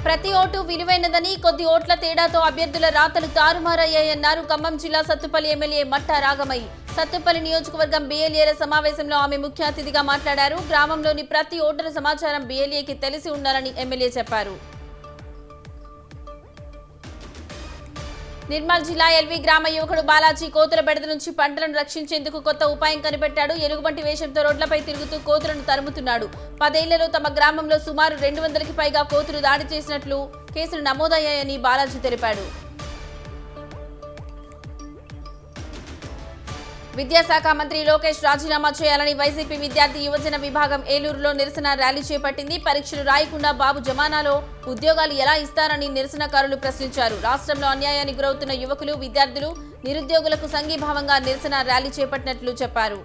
ప్రతి ఓటు విలువైనదని కొద్ది ఓట్ల తేడాతో అభ్యర్థుల రాతలు తారుమారయ్యాయన్నారు ఖమ్మం జిల్లా సత్తుపల్లి ఎమ్మెల్యే మట్టా రాగమయ్యి. సత్తుపల్లి నియోజకవర్గం బీఎల్ఏల సమావేశంలో ఆమె ముఖ్య అతిథిగా మాట్లాడారు. గ్రామంలోని ప్రతి ఓటరు సమాచారం బీఎల్ఏకి తెలిసి ఉండాలని ఎమ్మెల్యే చెప్పారు. నిర్మల్ జిల్లా ఎల్వి గ్రామ యువకుడు బాలాజీ కోతుల బెడద నుంచి పంటలను రక్షించేందుకు కొత్త ఉపాయం కనిపెట్టాడు. ఎలుగుబంటి వేషంతో రోడ్లపై తిరుగుతూ కోతులను తరుముతున్నాడు. 10 ఏళ్లలో తమ గ్రామంలో సుమారు 200కి పైగా కోతులు దాడి చేసినట్లు కేసులు నమోదయ్యాయని బాలాజీ తెలిపాడు. విద్యాశాఖ మంత్రి లోకేష్ రాజీనామా చేయాలని వైసీపీ విద్యార్థి యువజన విభాగం ఏలూరులో నిరసన ర్యాలీ చేపట్టింది. పరీక్షలు రాయకుండా బాబు జమానాలో ఉద్యోగాలు ఎలా ఇస్తారని నిరసనకారులు ప్రశ్నించారు. రాష్ట్రంలో అన్యాయానికి గురవుతున్న యువకులు, విద్యార్థులు, నిరుద్యోగులకు సంఘీభావంగా నిరసన ర్యాలీ చేపట్టినట్లు చెప్పారు.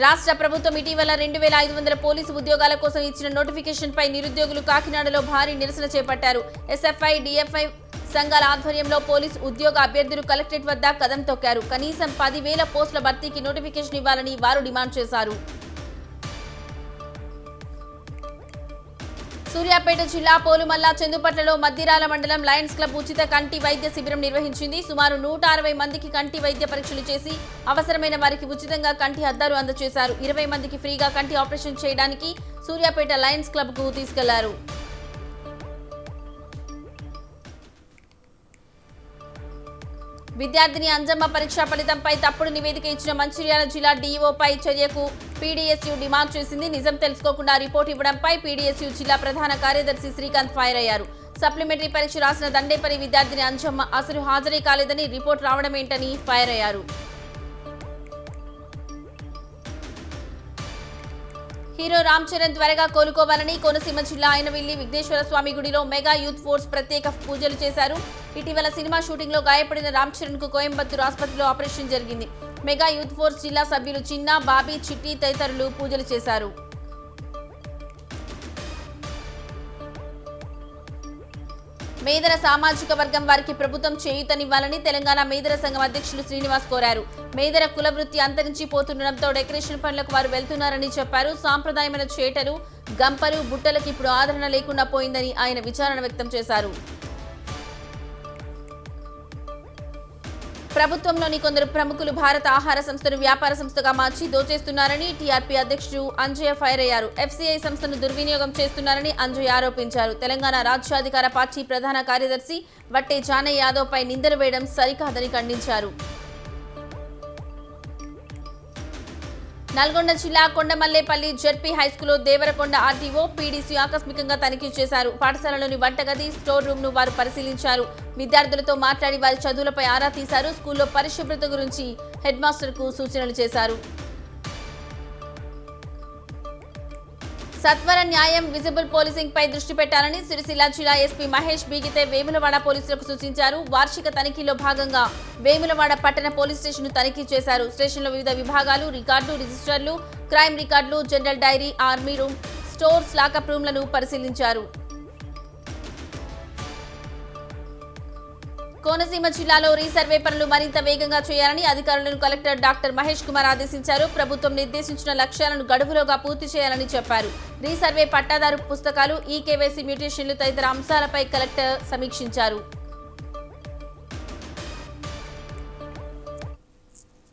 రాష్ట్ర ప్రభుత్వం ఇటీవల 2500 పోలీసు ఉద్యోగాల కోసం ఇచ్చిన నోటిఫికేషన్ పై నిరుద్యోగులు కాకినాడలో భారీ నిరసన చేపట్టారు. ఎస్ఎఫ్ఐ, డిఎఫ్ఐ సంఘాల ఆధ్వర్యంలో పోలీసు ఉద్యోగ అభ్యర్థులు కలెక్టరేట్ వద్ద కదం తొక్కారు. కనీసం 10,000 పోస్టుల భర్తీకి నోటిఫికేషన్ ఇవ్వాలని వారు డిమాండ్ చేశారు. సూర్యాపేట జిల్లా పోలుమల్ల చెందుపట్లలో మద్దిరాల మండలం లయన్స్ క్లబ్ ఉచిత కంటి వైద్య శిబిరం నిర్వహించింది. సుమారు 160 మందికి కంటి వైద్య పరీక్షలు చేసి అవసరమైన వారికి ఉచితంగా కంటి అద్దాలు అందజేశారు. 20 మందికి ఫ్రీగా కంటి ఆపరేషన్ చేయడానికి సూర్యాపేట లయన్స్ క్లబ్ కు తీసుకెళ్లారు. విద్యార్థిని అంజమ్మ పరీక్ష ఫలితంపై తప్పుడు నివేదిక ఇచ్చిన మంచిర్యాల జిల్లా డీఈఓపై చర్యకు పీడీఎస్యూ డిమాండ్ చేసింది. నిజం తెలుసుకోకుండా రిపోర్ట్ ఇవ్వడంపై పీడీఎస్యూ జిల్లా ప్రధాన కార్యదర్శి శ్రీకాంత్ ఫైర్ అయ్యారు. సప్లిమెంటరీ పరీక్ష రాసిన దండేపల్లి విద్యార్థిని అంజమ్మ అసలు హాజరే కాలేదని రిపోర్ట్ రావడమేంటని ఫైర్ అయ్యారు. హీరో రామ్ చరణ్ త్వరగా కోలుకోవాలని కోనసీమ జిల్లా ఆయనవిల్లి విఘ్నేశ్వర స్వామి గుడిలో మెగా యూత్ ఫోర్స్ ప్రత్యేక పూజలు చేశారు. ఇటీవల సినిమా షూటింగ్ లో గాయపడిన రామ్ చరణ్ కు కోయంబత్తూరు ఆసుపత్రిలో ఆపరేషన్ జరిగింది. మెగా యూత్ ఫోర్స్ జిల్లా సభ్యులు చిన్న, బాబీ, చిట్టి తదితరులు పూజలు చేశారు. మేదర సామాజిక వర్గం వారికి ప్రభుత్వం చేయూతనివ్వాలని తెలంగాణ మేదర సంఘం అధ్యక్షులు శ్రీనివాస్ కోరారు. మేదర కుల వృత్తి అంతరించిపోతుండటంతో డెకరేషన్ పనులకు వారు వెళ్తున్నారని చెప్పారు. సాంప్రదాయమైన చేటలు, గంపలు, బుట్టలకు ఇప్పుడు ఆదరణ లేకుండా పోయిందని ఆయన విచారణ వ్యక్తం చేశారు. ప్రభుత్వంలోని కొందరు ప్రముఖులు భారత ఆహార సంస్థను వ్యాపార సంస్థగా మార్చి దోచేస్తున్నారని టీఆర్పీ అధ్యక్షుడు అంజయ్య ఫైర్ అయ్యారు. ఎఫ్సీఐ సంస్థను దుర్వినియోగం చేస్తున్నారని అంజయ్య ఆరోపించారు. తెలంగాణ రాజ్యాధికార పార్టీ ప్రధాన కార్యదర్శి వట్టే జానయ్య యాదవ్ పై నిందలు వేయడం సరికాదని ఖండించారు. నల్గొండ జిల్లా కొండమల్లేపల్లి జెడ్పీ హైస్కూల్లో దేవరకొండ ఆర్టీఓ, పీడీసీ ఆకస్మికంగా తనిఖీ చేశారు. పాఠశాలలోని వంటగది, స్టోర్ రూమ్ ను వారు పరిశీలించారు. విద్యార్థులతో మాట్లాడి వారి చదువులపై ఆరా తీశారు. స్కూల్లో పరిశుభ్రత గురించి హెడ్ మాస్టర్ కు సూచనలు చేశారు. సత్వర న్యాయం, విజిబుల్ పోలీసింగ్ పై దృష్టి పెట్టాలని సిరిసిల్ల జిల్లా ఎస్పీ మహేష్ బీగితే వేములవాడ పోలీసులకు సూచించారు. వార్షిక తనిఖీలో భాగంగా వేములవాడ పట్టణ పోలీస్ స్టేషన్ తనిఖీ చేశారు. స్టేషన్లో వివిధ విభాగాలు, రికార్డులు, రిజిస్టర్లు, క్రైమ్ రికార్డులు, general diary, army room, stores, lockup రూమ్లను పరిశీలించారు. కోనసీమ జిల్లాలో రీసర్వే పనులు మరింత వేగంగా చేయాలని అధికారులను కలెక్టర్ డాక్టర్ మహేష్ కుమార్ ఆదేశించారు. ప్రభుత్వం నిర్దేశించిన లక్ష్యాలను గడువులోగా పూర్తి చేయాలని చెప్పారు. రీసర్వే, పట్టాదారు పుస్తకాలు, ఈకేవైసీ, మ్యూటేషన్లు తదితర అంశాలపై కలెక్టర్ సమీక్షించారు.